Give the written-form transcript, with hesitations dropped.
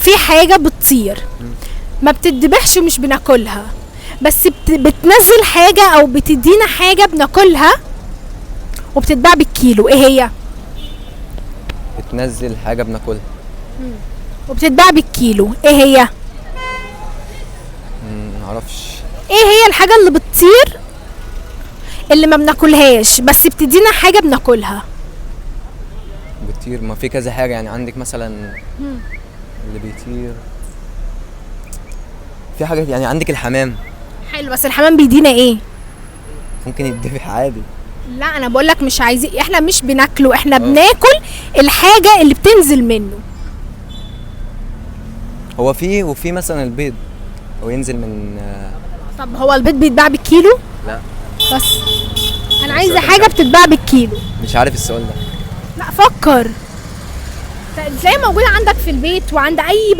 في حاجة بتطير ما بتتذبحش ومش بناكلها، بس بتنزل حاجة او بتدينا حاجة بناكلها وبتتباع بالكيلو. ايه هي؟ بتنزل حاجه بناكلها وبتتباع بالكيلو. ايه هي؟ معرفش. ايه هي الحاجة اللي بتطير اللي ما بناكلهاش بس بتدينا حاجة بناكلها؟ بتطير، ما في كذا حاجه يعني. عندك مثلا اللي بيطير في حاجه يعني. عندك الحمام حلو، بس الحمام بيدينا ايه؟ ممكن يتذبح عادي. لا انا بقولك مش عايزين، احنا مش بناكله، احنا بناكل الحاجة اللي بتنزل منه. هو في وفي مثلا البيض هو ينزل من طب هو البيض بيتباع بالكيلو؟ لا بس انا عايزة حاجة بتتباع بالكيلو. مش عارف السؤال ده. لا فكر، تلاقيه موجود عندك في البيت وعند اي